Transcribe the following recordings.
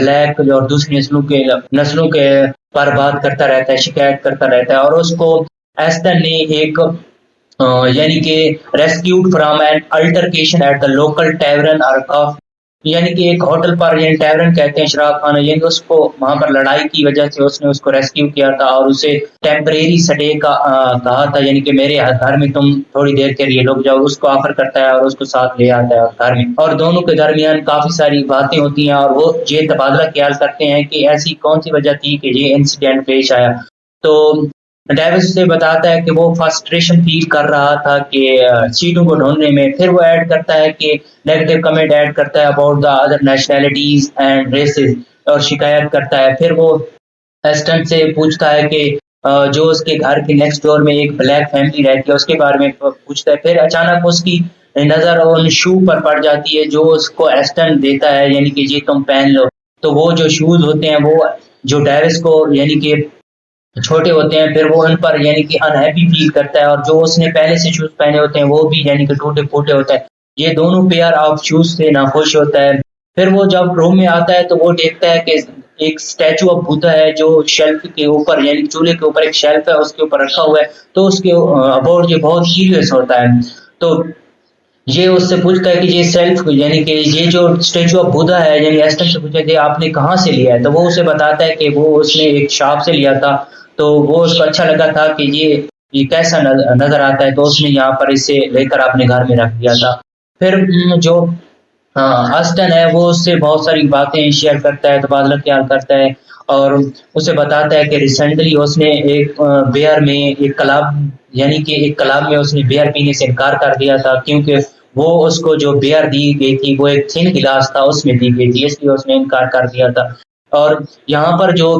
Black اور دوسری نسلوں کے پر بات کرتا رہتا ہے، شکایت کرتا رہتا ہے، اور اس کو ایسٹن نے ایک یعنی کہ rescued from an altercation at the local tavern اور یعنی کہ ایک ہوٹل پر، یعنی ٹیورن کہتے ہیں شراب خانہ، یعنی اس کو وہاں پر لڑائی کی وجہ سے اس نے اس کو ریسکیو کیا تھا اور اسے ٹیمپریری سٹے کا کہا تھا، یعنی کہ میرے گھر میں تم تھوڑی دیر کے لیے رک جاؤ، اس کو آفر کرتا ہے اور اس کو ساتھ لے آتا ہے گھر میں، اور دونوں کے درمیان کافی ساری باتیں ہوتی ہیں اور وہ یہ تبادلہ خیال کرتے ہیں کہ ایسی کون سی وجہ تھی کہ یہ انسیڈنٹ پیش آیا۔ تو ڈیوس سے بتاتا ہے کہ وہ فرسٹریشن فیل کر رہا تھا کہ سیٹوں کو ڈھونڈنے میں، پھر وہ ایڈ کرتا ہے کہ نیگیٹو کمنٹ ایڈ کرتا ہے about the other nationalities and races, اور شکایت کرتا ہے۔ پھر وہ ایسٹن سے پوچھتا ہے کہ جو اس کے گھر کے نیکسٹ ڈور میں ایک بلیک فیملی رہتی ہے اس کے بارے میں پوچھتا ہے۔ پھر اچانک اس کی نظر ان شو پر پڑ جاتی ہے جو اس کو ایسٹن دیتا ہے، یعنی کہ یہ تم پہن لو۔ تو وہ جو شوز ہوتے ہیں وہ جو ڈیوس کو یعنی کہ چھوٹے ہوتے ہیں، پھر وہ ان پر یعنی کہ انہیپی فیل کرتا ہے، اور جو اس نے پہلے سے شوز پہنے ہوتے ہیں وہ بھی یعنی کہ ٹوٹے پھوٹے ہوتے ہیں، یہ دونوں پیئر آف شوز سے ناخوش ہوتا ہے۔ پھر وہ جب روم میں آتا ہے تو وہ دیکھتا ہے کہ ایک اسٹیچو آف بدھا ہے جو شیلف کے اوپر، یعنی چولہے کے اوپر ایک شیلف ہے اس کے اوپر رکھا ہوا ہے، تو اس کے اباؤٹ یہ بہت سیریس ہوتا ہے۔ تو یہ اس سے پوچھتا ہے کہ یہ سیلف یعنی کہ یہ جو اسٹیچو آف بدھا ہے، یعنی ایسٹن سے پوچھا کہ آپ نے کہاں سے لیا ہے، تو وہ اسے بتاتا ہے کہ وہ اس نے ایک شاپ سے لیا تھا، تو وہ اس کو اچھا لگا تھا کہ یہ کیسا نظر آتا ہے، تو اس نے یہاں پر اسے لے کر اپنے گھر میں رکھ دیا تھا۔ پھر جو اسٹن ہے وہ اس سے بہت ساری باتیں شیئر کرتا ہے، تبادلہ خیال کرتا ہے، اور اسے بتاتا ہے کہ ریسنٹلی اس نے ایک بیئر میں ایک کلاب، یعنی کہ ایک کلاب میں اس نے بیئر پینے سے انکار کر دیا تھا، کیونکہ وہ اس کو جو بیئر دی گئی تھی وہ ایک تھن گلاس تھا اس میں دی گئی تھی، اس لیے اس نے انکار کر دیا تھا۔ اور یہاں پر جو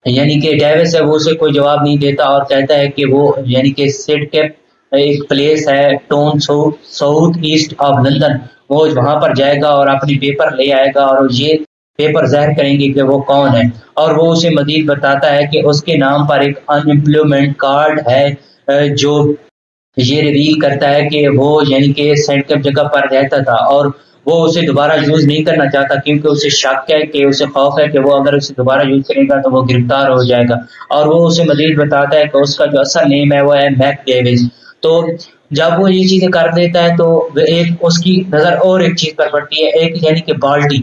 یعنی کہ ڈیوس ہے وہ اسے کوئی جواب نہیں دیتا اور کہتا ہے کہ وہ یعنی کہ سیڈ کیپ ایک پلیس ہے town south east of London, وہ وہاں پر جائے گا اور اپنی پیپر لے آئے گا اور یہ پیپر ظاہر کریں گے کہ وہ کون ہے، اور وہ اسے مزید بتاتا ہے کہ اس کے نام پر ایک ان امپلائمنٹ کارڈ ہے جو یہ ریویل کرتا ہے کہ وہ یعنی کہ سینٹ کیپ جگہ پر رہتا تھا، اور وہ اسے دوبارہ یوز نہیں کرنا چاہتا کیونکہ اسے شک ہے کہ اسے خوف ہے کہ وہ اگر اسے دوبارہ یوز کرے گا تو وہ گرفتار ہو جائے گا، اور وہ اسے مزید بتاتا ہے کہ اس کا جو اصل نیم ہے وہ ہے میک ڈیوس۔ تو جب وہ یہ چیزیں کر دیتا ہے تو ایک اس کی نظر اور ایک چیز پر پڑتی ہے، ایک یعنی کہ بالٹی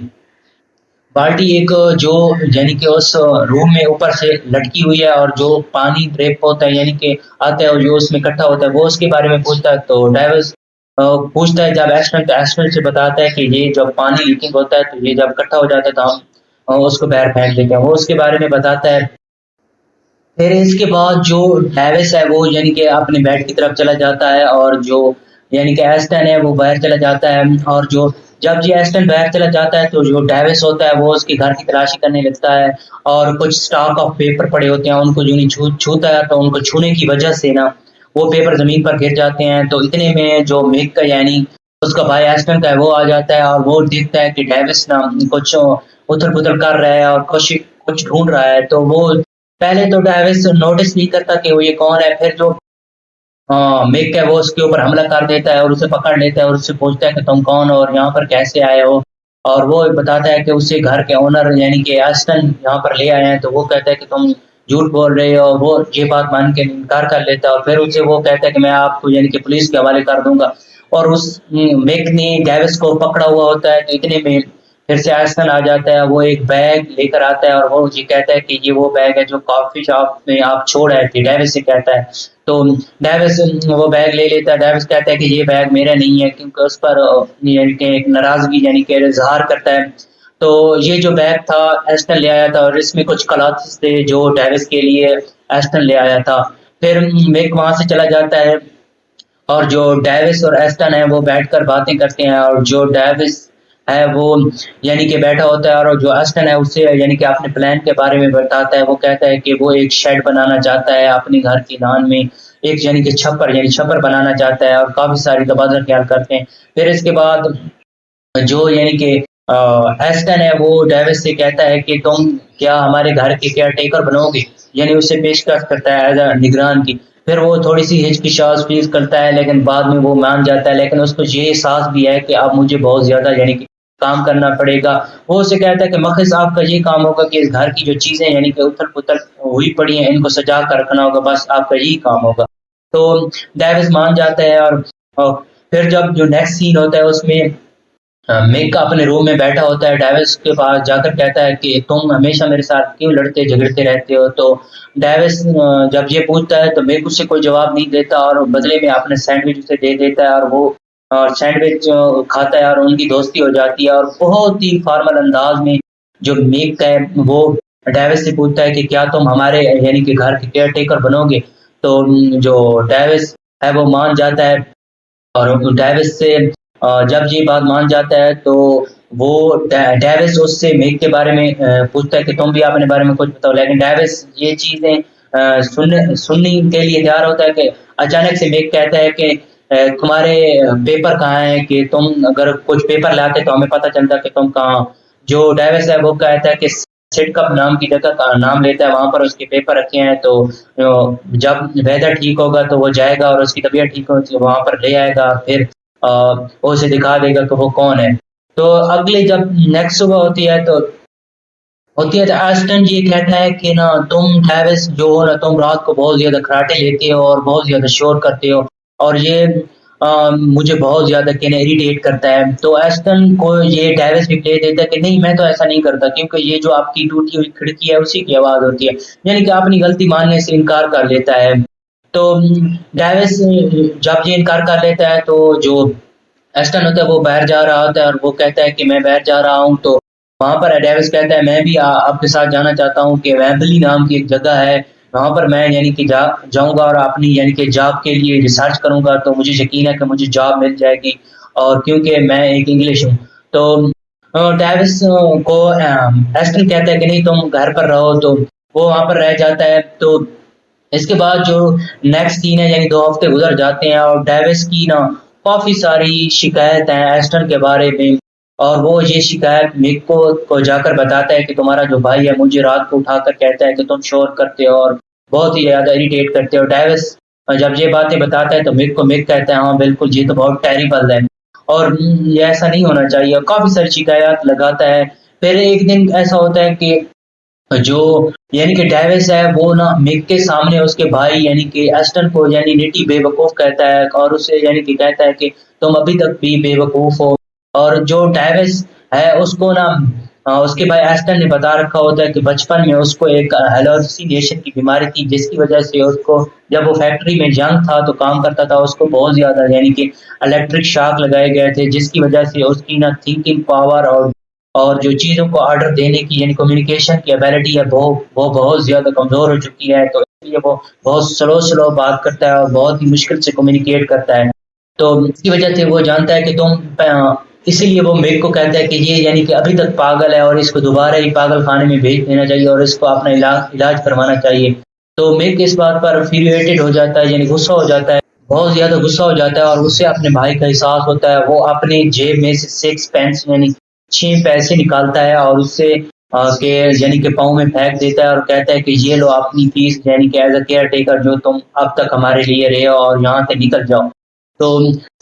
ایک جو یعنی کہ اس روم میں اوپر سے لٹکی ہوئی ہے اور جو پانی ڈریپ ہوتا ہے یعنی کہ آتا ہے اور جو اس میں اکٹھا ہوتا ہے، وہ اس کے بارے میں پوچھتا ہے۔ تو ڈیوس پوچھتا ہے جب ایسٹن سے بتاتا ہے کہ یہ جب پانی لیکنگ ہوتا ہے تو یہ جب اکٹھا ہو جاتا ہے تو ہم اس کو باہر پھینک دیتے ہیں، وہ اس کے بارے میں بتاتا ہے۔ پھر اس کے بعد جو ڈیوس ہے وہ یعنی کہ اپنے بیڈ کی طرف چلا جاتا ہے، اور جو یعنی کہ ایسٹن ہے وہ باہر چلا جاتا ہے، اور جب یہ ایسٹن باہر چلا جاتا ہے تو جو ڈیوس ہوتا ہے وہ اس کے گھر کی تلاشی کرنے لگتا ہے، اور کچھ اسٹاک آف پیپر پڑے ہوتے ہیں ان کو جو نہیں چھوتا ہے تو ان کو چھونے کی وجہ سے نا وہ پیپر زمین پر گر جاتے ہیں۔ تو اتنے میں جو میک کا یعنی اس کا بھائی ایسٹن کا ہے وہ آ جاتا ہے اور وہ دیکھتا ہے کہ ڈیوس نا کچھ اتھل پتھل کر رہا ہے اور کچھ ڈھونڈ رہا ہے، تو وہ پہلے تو ڈیوس نوٹس نہیں کرتا کہ وہ یہ کون ہے، پھر جو میک ہے وہ اس کے اوپر حملہ کر دیتا ہے اور اسے پکڑ لیتا ہے اور اس سے پوچھتا ہے کہ تم کون ہو اور یہاں پر کیسے آئے ہو، اور وہ بتاتا ہے کہ اسے گھر کے اونر یعنی کہ ایسٹن یہاں پر لے آئے ہیں، تو وہ کہتا ہے کہ تم جھوٹ بول رہے ہو، وہ یہ بات مان کے انکار کر لیتا ہے، اور پھر اسے وہ کہتا ہے کہ میں آپ کو یعنی کہ پولیس کے حوالے کر دوں گا، اور اس میک نے ڈیوس کو پکڑا ہوا ہوتا ہے۔ تو اتنے میں پھر سے ایسٹن آ جاتا ہے، وہ ایک بیگ لے کر آتا ہے اور وہ یہ کہتا ہے کہ یہ وہ بیگ ہے جو کافی شاپ میں آپ چھوڑ آئے تھے، ڈیوس سے کہتا ہے۔ تو ڈیوس وہ بیگ لے لیتا ہے، ڈیوس کہتا ہے کہ یہ بیگ میرا نہیں ہے، کیونکہ اس پر یعنی کہ ایک ناراضگی یعنی کہ اظہار کرتا ہے۔ تو یہ جو بیگ تھا ایسٹن لے آیا تھا اور اس میں کچھ کلاتھس تھے جو ڈیوس کے لیے ایسٹن لے آیا تھا۔ پھر میک وہاں سے چلا جاتا ہے اور جو ڈیوس اور ایسٹن ہے وہ بیٹھ کر باتیں کرتے ہیں، اور جو ڈیوس ہے وہ یعنی کہ بیٹھا ہوتا ہے اور جو ایسٹن ہے اسے یعنی کہ اپنے پلان کے بارے میں بتاتا ہے، وہ کہتا ہے کہ وہ ایک شیڈ بنانا چاہتا ہے اپنے گھر کی لان میں، ایک یعنی کہ چھپر بنانا چاہتا ہے، اور کافی ساری تبادلہ خیال کرتے ہیں۔ پھر اس کے بعد جو یعنی کہ ایسٹن ہے وہ ڈیوس سے کہتا ہے کہ تم کیا ہمارے گھر کے کیئر ٹیکر بنو گے، یعنی اسے پیشکش کرتا ہے ایز اے نگران کی۔ پھر وہ تھوڑی سی ہچکچاہٹ فیل کرتا ہے لیکن بعد میں وہ مان جاتا ہے، لیکن اس کو یہ احساس بھی ہے کہ اب مجھے بہت زیادہ یعنی کہ کام کرنا پڑے گا. وہ اسے کہتا ہے کہ مخص آپ کا یہ کام ہوگا کہ اس گھر کی جو چیزیں یعنی کہ اتھل پتھل ہوئی پڑی ہیں ان کو سجا کر رکھنا ہوگا، بس آپ کا یہی کام ہوگا. تو ڈیوس مان جاتا ہے اور پھر جب جو نیکسٹ سین ہوتا ہے اس میں میک اپنے روم میں بیٹھا ہوتا ہے، ڈیوس کے پاس جا کر کہتا ہے کہ تم ہمیشہ میرے ساتھ کیوں لڑتے جھگڑتے رہتے ہو. تو ڈیوس جب یہ پوچھتا ہے تو میک اس سے کوئی جواب نہیں دیتا اور بدلے میں اپنے سینڈوچ اسے دے دیتا ہے اور وہ سینڈوچ کھاتا ہے اور ان کی دوستی ہو جاتی ہے. اور بہت ہی فارمل انداز میں جو میک ہے وہ ڈیوس سے پوچھتا ہے کہ کیا تم ہمارے یعنی کہ گھر کے کیئر ٹیکر بنو گے. تو جو ڈیوس ہے وہ مان جاتا ہے اور ڈیوس سے جب یہ بات مان جاتا ہے تو وہ ڈیوس اس سے میک کے بارے میں پوچھتا ہے کہ تم بھی اپنے بارے میں کچھ بتاؤ، لیکن ڈیوس یہ چیزیں سننے کے لیے تیار ہوتا ہے کہ اچانک سے میک کہتا ہے کہ تمہارے پیپر کہاں ہیں، کہ تم اگر کچھ پیپر لاتے تو ہمیں پتہ چلتا کہ تم کہاں. جو ڈیوس ہے وہ کہتا ہے کہ سیٹ کپ نام کی جگہ کا نام لیتا ہے، وہاں پر اس کے پیپر رکھے ہیں، تو جب ویدر ٹھیک ہوگا تو وہ جائے گا اور اس کی طبیعت ٹھیک ہوگی وہاں پر لے آئے گا، پھر وہ اسے دکھا دے گا کہ وہ کون ہے. تو اگلے جب نیکسٹ صبح ہوتی ہے تو ایسٹن یہ کہتا ہے کہ نا تم ڈیوس جو ہو نا تم رات کو بہت زیادہ کراٹے لیتے ہو اور بہت زیادہ شور کرتے ہو اور یہ مجھے بہت زیادہ کہنا اریٹیٹ کرتا ہے. تو ایسٹن کو یہ ڈیوس بھی پلے دیتا ہے کہ نہیں میں تو ایسا نہیں کرتا، کیونکہ یہ جو آپ کی ٹوٹی ہوئی کھڑکی ہے اسی کی آواز ہوتی ہے، یعنی کہ اپنی غلطی ماننے سے انکار کر لیتا ہے. تو ڈیوس جب یہ انکار کر لیتا ہے تو جو ایسٹن ہوتا ہے وہ باہر جا رہا ہوتا ہے اور وہ کہتا ہے کہ میں باہر جا رہا ہوں. تو وہاں پر ڈیوس کہتا ہے میں بھی آپ کے ساتھ جانا چاہتا ہوں کہ ویمبلی نام کی ایک جگہ ہے، وہاں پر میں یعنی کہ جاؤں گا اور اپنی یعنی کہ جاب کے لیے ریسرچ کروں گا، تو مجھے یقین ہے کہ مجھے جاب مل جائے گی اور کیونکہ میں ایک انگلش ہوں. تو ڈیوس کو ایسٹن کہتا ہے کہ نہیں تم گھر پر رہو، تو وہ وہاں پر رہ جاتا ہے. تو اس کے بعد جو نیکسٹ سین ہے یعنی 2 ہفتے گزر جاتے ہیں اور ڈیوس کی نا کافی ساری شکایت ہیں ایسٹن کے بارے میں، اور وہ یہ شکایت میک کو جا کر بتاتا ہے کہ تمہارا جو بھائی ہے مجھے رات کو اٹھا کر کہتا ہے کہ تم شور کرتے ہو اور بہت ہی زیادہ اریٹیٹ کرتے ہو. ڈیوس جب یہ باتیں بتاتا ہے تو میک کہتا ہے ہاں بالکل یہ تو بہت ٹیریبل ہے اور یہ ایسا نہیں ہونا چاہیے، اور کافی ساری شکایات لگاتا ہے. پھر ایک دن ایسا ہوتا ہے کہ جو یعنی کہ ڈیوس ہے وہ نا میک کے سامنے اس کے بھائی یعنی کہ ایسٹن کو یعنی نٹی بے وقوف کہتا ہے اور اسے یعنی کہ کہتا ہے کہ تم ابھی تک بھی بے وقوف ہو. اور جو ڈیوس ہے اس کو نا اس کے بھائی ایسٹن نے بتا رکھا ہوتا ہے کہ بچپن میں اس کو ایک ہیلوسینیشن کی بیماری تھی، جس کی وجہ سے اس کو جب وہ فیکٹری میں ینگ تھا تو کام کرتا تھا اس کو بہت زیادہ یعنی کہ الیکٹرک شاک لگائے گئے تھے، جس کی وجہ سے اس کی نا تھنکنگ پاور اور جو چیزوں کو آرڈر دینے کی یعنی کمیونیکیشن کی ایبلٹی ہے وہ بہت زیادہ کمزور ہو چکی ہے. تو اس لیے وہ بہت سلو بات کرتا ہے اور بہت ہی مشکل سے کمیونیکیٹ کرتا ہے. تو اس کی وجہ سے وہ جانتا ہے کہ اسی لیے وہ میک کو کہتا ہے کہ یہ یعنی کہ ابھی تک پاگل ہے اور اس کو دوبارہ ہی پاگل خانے میں بھیج دینا چاہیے اور اس کو اپنا علاج کروانا چاہیے. تو میک اس بات پر فیوریٹڈ ہو جاتا ہے یعنی غصہ ہو جاتا ہے، بہت زیادہ غصہ ہو جاتا ہے اور اسے اپنے بھائی کا احساس ہوتا ہے. وہ اپنے جیب میں سے 6 پینس یعنی 6 پیسے نکالتا ہے اور اس سے کہ یعنی کہ پاؤں میں پھینک دیتا ہے اور کہتا ہے کہ یہ لو اپنی فیس یعنی کہ ایز اے کیئر ٹیکر جو تم اب تک ہمارے لیے رہے ہو اور یہاں سے نکل جاؤ. تو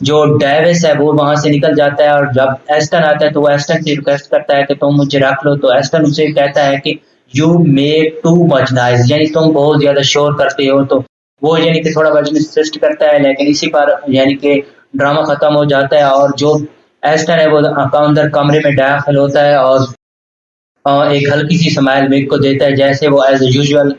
جو ڈیوس ہے وہ وہاں سے نکل جاتا ہے اور جب ایسٹن آتا ہے تو وہ ایسٹن سے ریکویسٹ کرتا ہے کہ تم مجھے رکھ لو. تو ایسٹن اسے کہتا ہے کہ you make too much nice, یعنی تم بہت زیادہ شور کرتے ہو. تو وہ یعنی کہ تھوڑا بچ انسسٹ کرتا ہے، لیکن اسی پر یعنی کہ ڈرامہ ختم ہو جاتا ہے اور جو ایسٹن ہے وہ اندر کمرے میں داخل ہوتا ہے اور ایک ہلکی سی سمائل میک کو دیتا ہے جیسے وہ ایز یوزول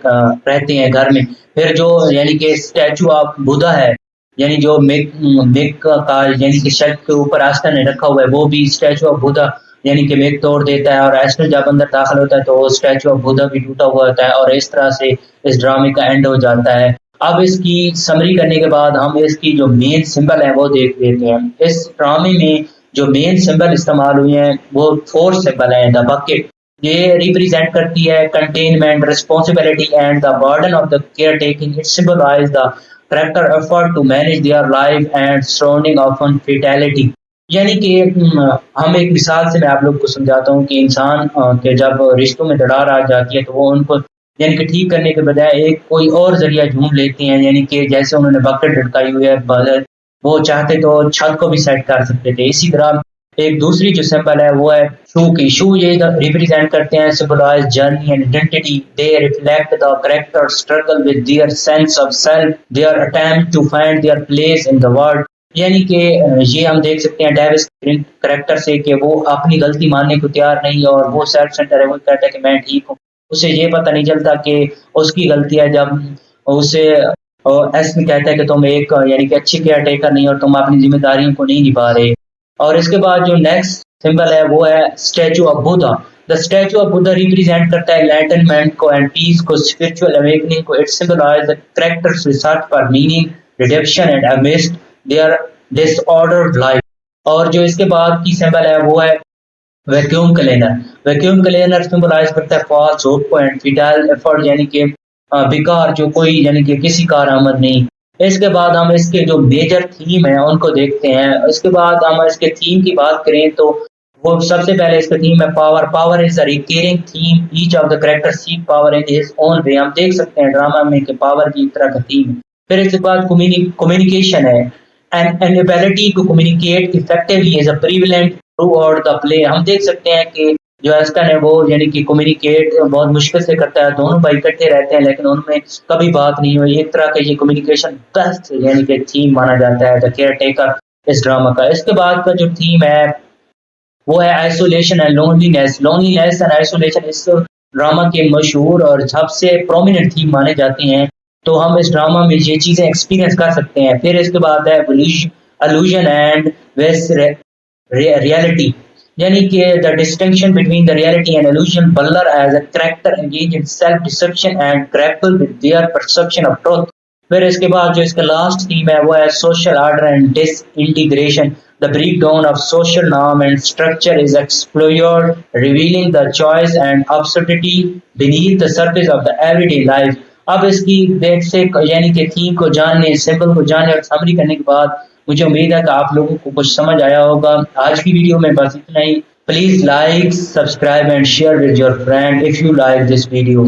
رہتے ہیں گھر میں. پھر جو یعنی کہ اسٹیچو آف بودھا ہے یعنی جو میک کا یعنی کہ شیلف کے اوپر ایسٹن نے رکھا ہوا ہے وہ بھی اسٹیچو آف بودھا یعنی کہ میک توڑ دیتا ہے اور ایسٹن جب اندر داخل ہوتا ہے تو وہ اسٹیچو آف بودھا بھی ٹوٹا ہوا ہوتا ہے اور اس طرح سے اس ڈرامے کا اینڈ ہو جاتا ہے. اب اس کی سمری کرنے کے بعد ہم اس کی جو مین سمبل ہے وہ دیکھ لیتے ہیں. اس ڈرامے میں جو مین سمبل استعمال ہوئے ہیں وہ 4 سمبل ہیں. دا بکٹ یہ ریپریزینٹ کرتی ہے containment, responsibility and the burden of the caretaking. It symbolises the character effort to manage their life and surrounding of fatality. یعنی کہ ہم ایک مثال سے میں آپ لوگ کو سمجھاتا ہوں کہ انسان کے جب رشتوں میں دراڑ آ جاتی ہے تو وہ ان کو یعنی کہ ٹھیک کرنے کے بجائے ایک کوئی اور ذریعہ ڈھونڈ لیتے ہیں. یعنی کہ جیسے انہوں نے بکٹ لٹکائی ہوئی ہے وہ چاہتے تو چھت کو بھی سیٹ کر سکتے تھے. اسی طرح ایک دوسری جو سمبل ہے وہ ہے شو کی. شو یہ ریپرزینٹ کرتے ہیں symbolize journey and identity. They reflect the character struggle with their sense of self, their attempt to find their place in the world. یعنی کہ یہ ہم دیکھ سکتے ہیں ڈیوس کریکٹر سے کہ وہ اپنی غلطی ماننے کو تیار نہیں, اور وہ سیلف سینٹر ہے, وہ کہتا ہے کہ میں ٹھیک ہوں. اسے یہ پتہ نہیں چلتا کہ اس کی غلطی ہے جب اسے ایس میں کہتا ہے کہ تم ایک یعنی کہ اچھی کیئر ٹیکر نہیں اور تم اپنی ذمہ داریوں کو نہیں نبھا رہے. اور اس کے بعد جو نیکسٹ سمبل ہے وہ ہے statue of Buddha. The statue of Buddha represent کرتا ہے انلائٹنمنٹ کو اینڈ پیس کو, اسپرچل اویکننگ کو. It symbolises the character's research for meaning, redemption and amidst their disordered life. اور جو اس کے بعد کی سمبل ہے وہ ہے vacuum cleaner. Vacuum cleaner symbolise کرتا ہے فالس ہوپ کو اینڈ فیٹائل ایفرٹ, یعنی کہ بیکار جو کوئی یعنی کہ کسی کارآمد نہیں. اس کے بعد ہم اس کے جو میجر تھیم ہیں ان کو دیکھتے ہیں. اس کے بعد ہم اس کے تھیم کی بات کریں تو وہ سب سے پہلے اس کا تھیم ہے power. Power is a recurring theme, each of the character seek power in his own way. ہم دیکھ سکتے ہیں ڈرامہ میں کہ پاور کی ایک طرح کا تھیم ہے. پھر اس کے بعد کمیونیکیشن ہے, an ability to communicate effectively is a prevalent throughout the play. ہم دیکھ سکتے ہیں کہ جو ایسٹن ہے وہ یعنی کہ کمیونیکیٹ بہت مشکل سے کرتا ہے. دونوں بھائی اکٹھے رہتے ہیں لیکن ان میں کبھی بات نہیں ہوئی. ایک طرح کا یہ کمیونیکیشن بیسٹ یعنی کہ تھیم مانا جاتا ہے دا کیئر ٹیکر اس ڈرامہ کا. اس کے بعد کا جو تھیم ہے وہ ہے isolation and loneliness. Loneliness and isolation اس ڈرامہ کے مشہور اور سب سے پرومیننٹ تھیم مانے جاتے ہیں, تو ہم اس ڈرامہ میں یہ چیزیں ایکسپیرینس کر سکتے ہیں. پھر اس کے بعد ہے illusion اینڈ ویس ریالٹی, یعنی کہ the distinction between the reality and illusion. Blur as a character engage in self deception and grapple with their perception of truth. پھر اس کے بعد جو اس کا لاسٹ تھیم ہے وہ ہے social order and disintegration. The breakdown of social norm and structure is explored, revealing the choice and absurdity beneath the surface of the everyday life. اب اس کی بیسک یعنی کہ تھیم کو جاننے, سمبل کو جاننے اور سمری کرنے کے بعد مجھے امید ہے کہ آپ لوگوں کو کچھ سمجھ آیا ہوگا. آج کی ویڈیو میں بس اتنا ہی. Please like, subscribe and share with your friend if you like this video.